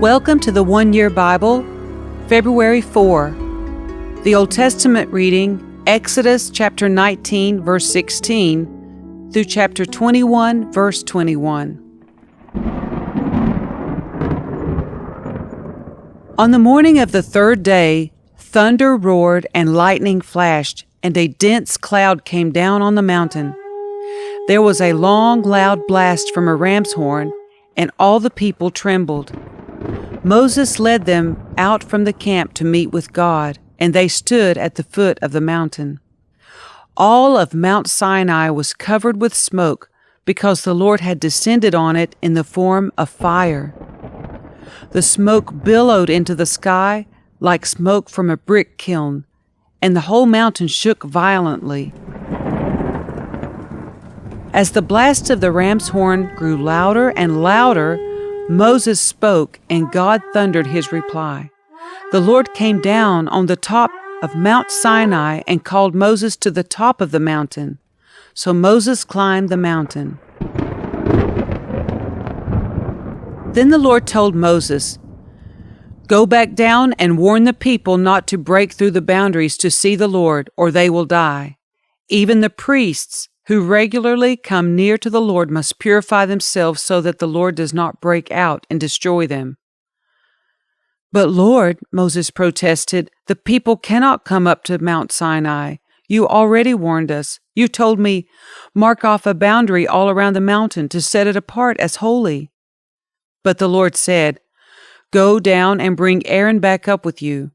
Welcome to the One Year Bible, February 4. The Old Testament reading, Exodus chapter 19, verse 16, through chapter 21, verse 21. On the morning of the third day, thunder roared and lightning flashed, and a dense cloud came down on the mountain. There was a long, loud blast from a ram's horn, and all the people trembled. Moses led them out from the camp to meet with God, and they stood at the foot of the mountain. All of Mount Sinai was covered with smoke, because the Lord had descended on it in the form of fire. The smoke billowed into the sky like smoke from a brick kiln, and the whole mountain shook violently. As the blast of the ram's horn grew louder and louder, Moses spoke, and God thundered his reply. The Lord came down on the top of Mount Sinai and called Moses to the top of the mountain. So Moses climbed the mountain. Then the Lord told Moses, "Go back down and warn the people not to break through the boundaries to see the Lord, or they will die. Even the priests who regularly come near to the Lord must purify themselves so that the Lord does not break out and destroy them." "But Lord," Moses protested, "the people cannot come up to Mount Sinai. You already warned us. You told me, 'Mark off a boundary all around the mountain to set it apart as holy.'" But the Lord said, "Go down and bring Aaron back up with you.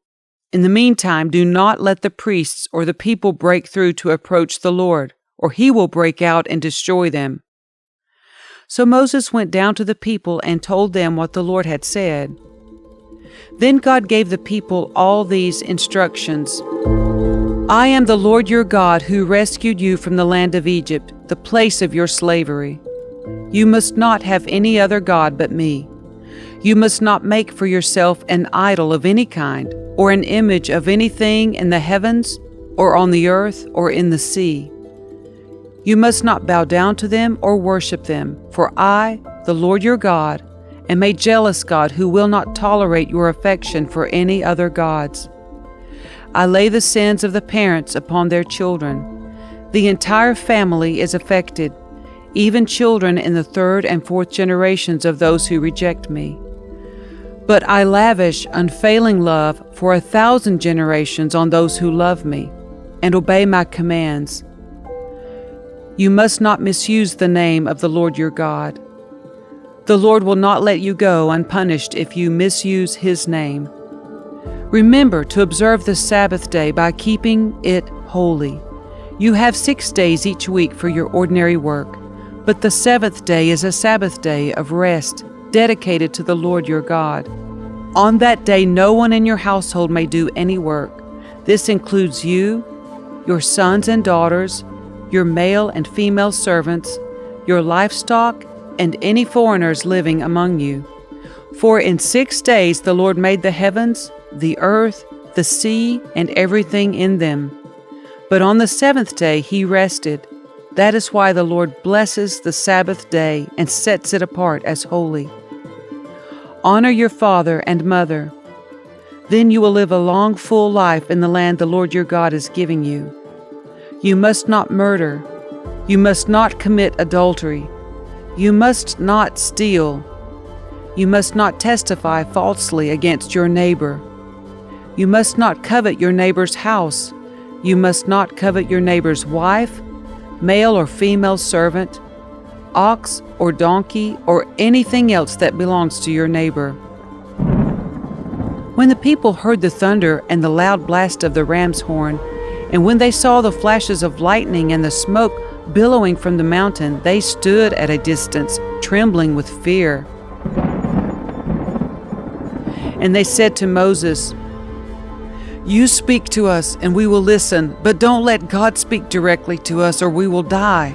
In the meantime, do not let the priests or the people break through to approach the Lord, or he will break out and destroy them." So Moses went down to the people and told them what the Lord had said. Then God gave the people all these instructions. "I am the Lord your God who rescued you from the land of Egypt, the place of your slavery. You must not have any other God but me. You must not make for yourself an idol of any kind, or an image of anything in the heavens, or on the earth, or in the sea. You must not bow down to them or worship them, for I, the Lord your God, am a jealous God who will not tolerate your affection for any other gods. I lay the sins of the parents upon their children. The entire family is affected, even children in the third and fourth generations of those who reject me. But I lavish unfailing love for 1,000 generations on those who love me and obey my commands. You must not misuse the name of the Lord your God. The Lord will not let you go unpunished if you misuse his name. Remember to observe the Sabbath day by keeping it holy. You have 6 days each week for your ordinary work, but the seventh day is a Sabbath day of rest dedicated to the Lord your God. On that day no one in your household may do any work. This includes you, your sons and daughters, your male and female servants, your livestock, and any foreigners living among you. For in 6 days the Lord made the heavens, the earth, the sea, and everything in them. But on the seventh day he rested. That is why the Lord blesses the Sabbath day and sets it apart as holy. Honor your father and mother. Then you will live a long, full life in the land the Lord your God is giving you. You must not murder. You must not commit adultery. You must not steal. You must not testify falsely against your neighbor. You must not covet your neighbor's house. You must not covet your neighbor's wife, male or female servant, ox or donkey, or anything else that belongs to your neighbor." When the people heard the thunder and the loud blast of the ram's horn, and when they saw the flashes of lightning and the smoke billowing from the mountain, they stood at a distance, trembling with fear. And they said to Moses, "You speak to us, and we will listen, but don't let God speak directly to us, or we will die."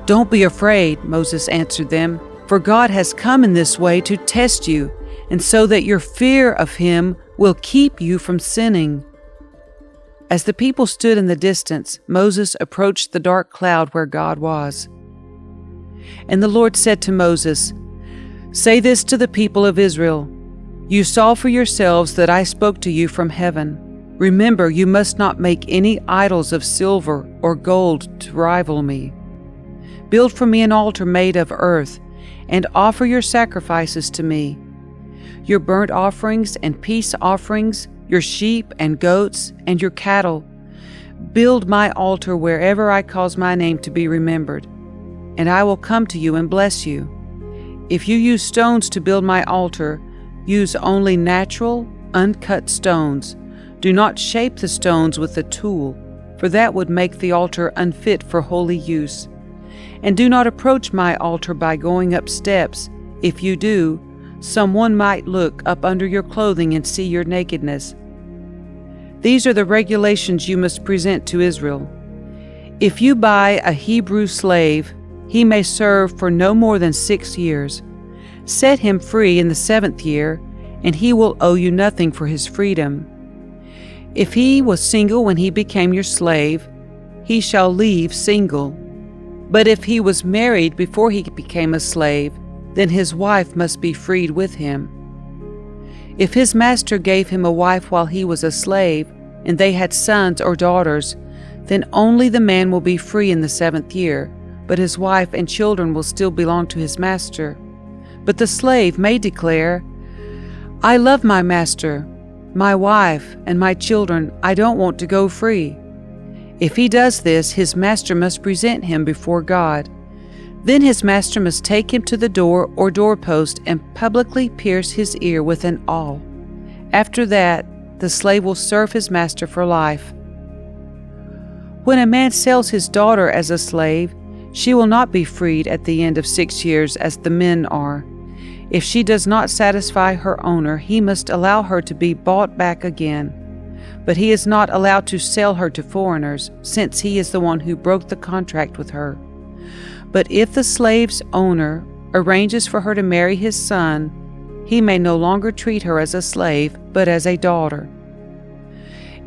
"Don't be afraid," Moses answered them, "for God has come in this way to test you, and so that your fear of him will keep you from sinning." As the people stood in the distance, Moses approached the dark cloud where God was. And the Lord said to Moses, Say this to the people of Israel: You saw for yourselves that I spoke to you from heaven. Remember, you must not make any idols of silver or gold to rival me. Build for me an altar made of earth, and offer your sacrifices to me, your burnt offerings and peace offerings, your sheep and goats and your cattle. Build my altar wherever I cause my name to be remembered, and I will come to you and bless you. If you use stones to build my altar, use only natural, uncut stones. Do not shape the stones with a tool, for that would make the altar unfit for holy use. And do not approach my altar by going up steps. If you do, someone might look up under your clothing and see your nakedness. These are the regulations you must present to Israel. If you buy a Hebrew slave, he may serve for no more than 6 years. Set him free in the 7th year, and he will owe you nothing for his freedom. If he was single when he became your slave, he shall leave single. But if he was married before he became a slave, then his wife must be freed with him. If his master gave him a wife while he was a slave, and they had sons or daughters, then only the man will be free in the 7th year, but his wife and children will still belong to his master. But the slave may declare, I love my master, my wife, and my children. I don't want to go free. If he does this, his master must present him before God. Then his master must take him to the door or doorpost and publicly pierce his ear with an awl. After that, the slave will serve his master for life. When a man sells his daughter as a slave, she will not be freed at the end of 6 years as the men are. If she does not satisfy her owner, he must allow her to be bought back again. But he is not allowed to sell her to foreigners, since he is the one who broke the contract with her. But if the slave's owner arranges for her to marry his son, he may no longer treat her as a slave, but as a daughter.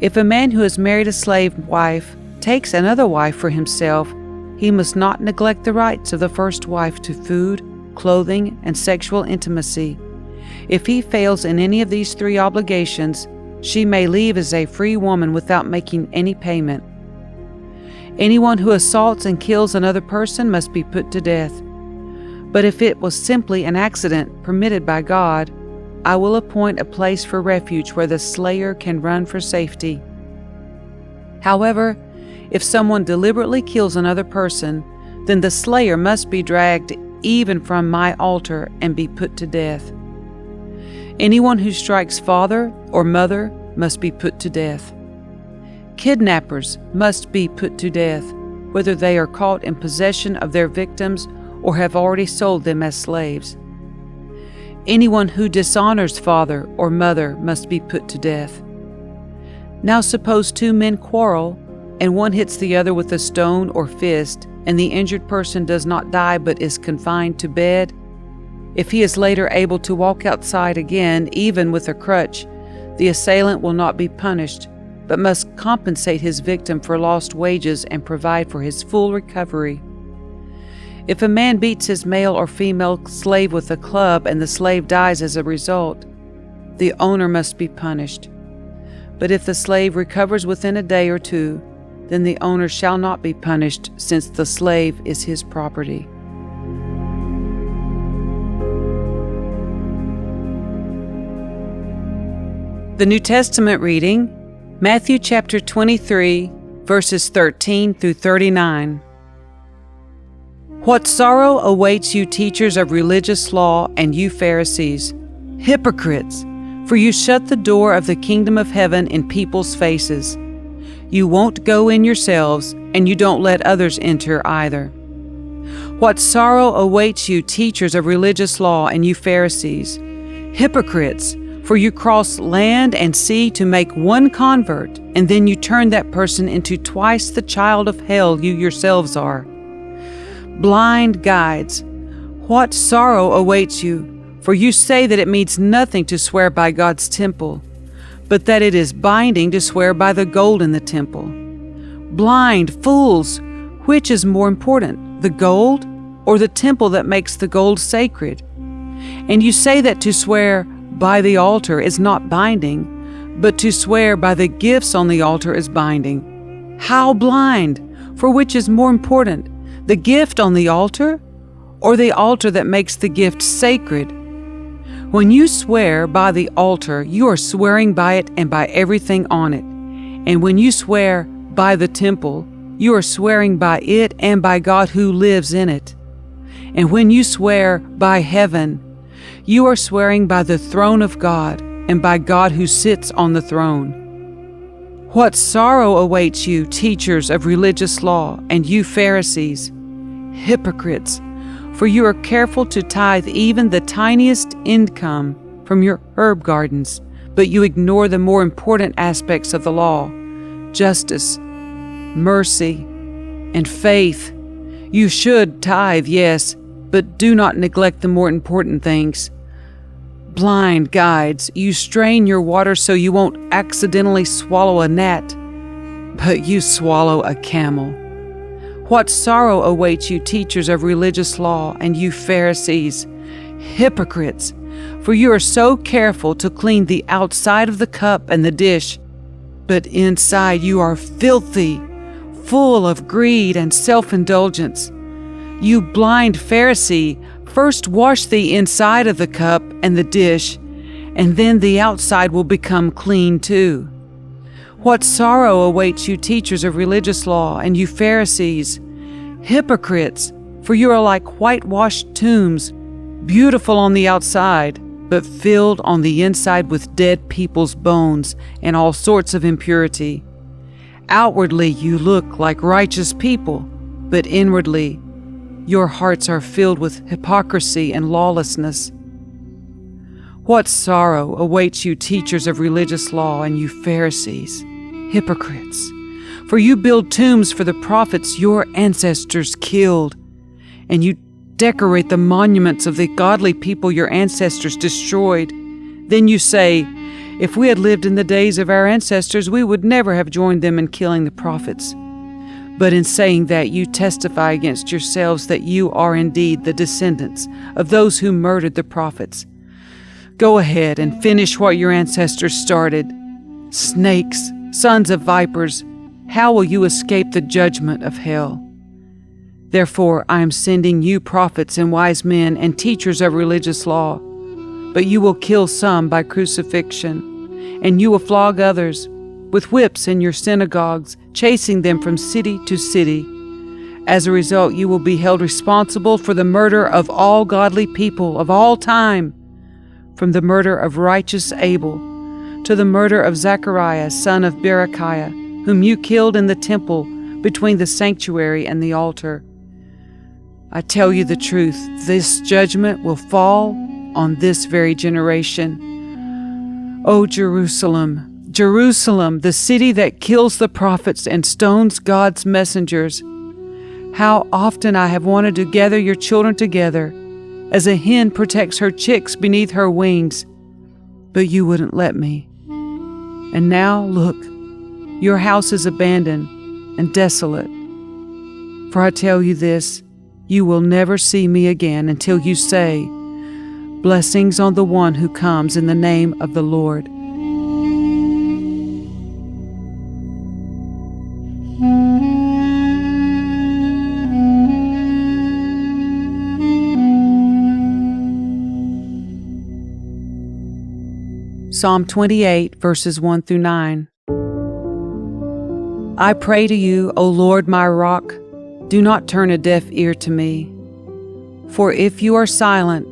If a man who has married a slave wife takes another wife for himself, he must not neglect the rights of the first wife to food, clothing, and sexual intimacy. If he fails in any of these 3 obligations, she may leave as a free woman without making any payment. Anyone who assaults and kills another person must be put to death. But if it was simply an accident permitted by God, I will appoint a place for refuge where the slayer can run for safety. However, if someone deliberately kills another person, then the slayer must be dragged even from my altar and be put to death. Anyone who strikes father or mother must be put to death. Kidnappers must be put to death, whether they are caught in possession of their victims or have already sold them as slaves. Anyone who dishonors father or mother must be put to death. Now suppose 2 men quarrel, and one hits the other with a stone or fist, and the injured person does not die but is confined to bed. If he is later able to walk outside again, even with a crutch, the assailant will not be punished, but must compensate his victim for lost wages and provide for his full recovery. If a man beats his male or female slave with a club and the slave dies as a result, the owner must be punished. But if the slave recovers within a day or 2, then the owner shall not be punished, since the slave is his property. The New Testament reading, Matthew chapter 23, verses 13 through 39. What sorrow awaits you, teachers of religious law, and you Pharisees, hypocrites! For you shut the door of the kingdom of heaven in people's faces. You won't go in yourselves, and you don't let others enter either. What sorrow awaits you, teachers of religious law, and you Pharisees, hypocrites! For you cross land and sea to make one convert, and then you turn that person into twice the child of hell you yourselves are. Blind guides! What sorrow awaits you! For you say that it means nothing to swear by God's temple, but that it is binding to swear by the gold in the temple. Blind fools! Which is more important, the gold or the temple that makes the gold sacred? And you say that to swear by the altar is not binding, but to swear by the gifts on the altar is binding. How blind! For which is more important, the gift on the altar or the altar that makes the gift sacred? When you swear by the altar, you are swearing by it and by everything on it. And when you swear by the temple, you are swearing by it and by God who lives in it. And when you swear by heaven, you are swearing by the throne of God and by God who sits on the throne. What sorrow awaits you, teachers of religious law, and you Pharisees, hypocrites! For you are careful to tithe even the tiniest income from your herb gardens, but you ignore the more important aspects of the law: justice, mercy, and faith. You should tithe, yes, but do not neglect the more important things. Blind guides, you strain your water so you won't accidentally swallow a gnat, but you swallow a camel. What sorrow awaits you, teachers of religious law, and you Pharisees, hypocrites! For you are so careful to clean the outside of the cup and the dish, but inside you are filthy, full of greed and self-indulgence. You blind Pharisee, first wash the inside of the cup and the dish, and then the outside will become clean too. What sorrow awaits you, teachers of religious law, and you Pharisees, hypocrites! For you are like whitewashed tombs, beautiful on the outside, but filled on the inside with dead people's bones and all sorts of impurity. Outwardly you look like righteous people, but inwardly your hearts are filled with hypocrisy and lawlessness. What sorrow awaits you, teachers of religious law, and you Pharisees, hypocrites! For you build tombs for the prophets your ancestors killed, and you decorate the monuments of the godly people your ancestors destroyed. Then you say, if we had lived in the days of our ancestors, we would never have joined them in killing the prophets. But in saying that, you testify against yourselves that you are indeed the descendants of those who murdered the prophets. Go ahead and finish what your ancestors started. Snakes, sons of vipers, how will you escape the judgment of hell? Therefore I am sending you prophets and wise men and teachers of religious law, but you will kill some by crucifixion, and you will flog others with whips in your synagogues, chasing them from city to city. As a result, you will be held responsible for the murder of all godly people of all time, from the murder of righteous Abel to the murder of Zechariah, son of Berechiah, whom you killed in the temple between the sanctuary and the altar. I tell you the truth, this judgment will fall on this very generation. O Jerusalem, Jerusalem, the city that kills the prophets and stones God's messengers, how often I have wanted to gather your children together, as a hen protects her chicks beneath her wings, but you wouldn't let me. And now, look, your house is abandoned and desolate. For I tell you this, you will never see me again until you say, blessings on the one who comes in the name of the Lord. Psalm 28, verses 1 through 9. I pray to you, O Lord my rock, do not turn a deaf ear to me. For if you are silent,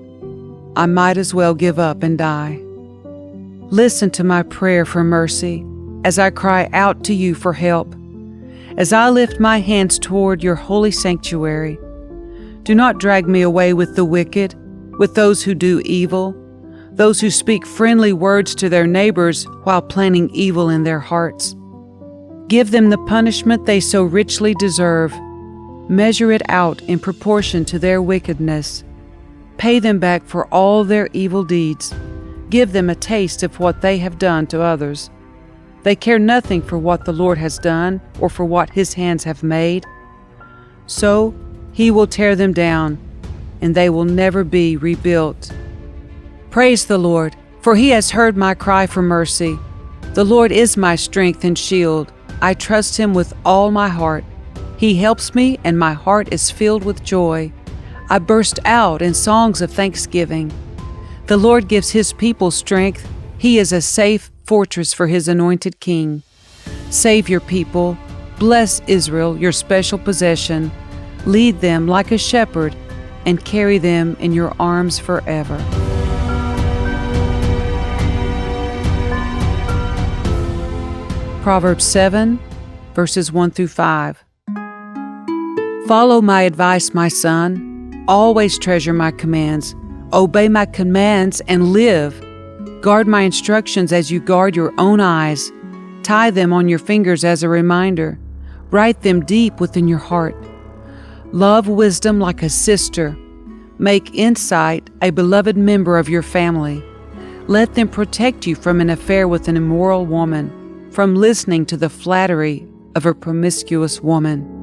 I might as well give up and die. Listen to my prayer for mercy as I cry out to you for help. As I lift my hands toward your holy sanctuary, do not drag me away with the wicked, with those who do evil, those who speak friendly words to their neighbors while planning evil in their hearts. Give them the punishment they so richly deserve. Measure it out in proportion to their wickedness. Pay them back for all their evil deeds. Give them a taste of what they have done to others. They care nothing for what the Lord has done or for what his hands have made. So he will tear them down, and they will never be rebuilt. Praise the Lord, for he has heard my cry for mercy. The Lord is my strength and shield. I trust him with all my heart. He helps me, and my heart is filled with joy. I burst out in songs of thanksgiving. The Lord gives his people strength. He is a safe fortress for his anointed king. Save your people. Bless Israel, your special possession. Lead them like a shepherd, and carry them in your arms forever. Proverbs 7, verses 1 through 5. Follow my advice, my son. Always treasure my commands. Obey my commands and live. Guard my instructions as you guard your own eyes. Tie them on your fingers as a reminder. Write them deep within your heart. Love wisdom like a sister. Make insight a beloved member of your family. Let them protect you from an affair with an immoral woman, from listening to the flattery of a promiscuous woman.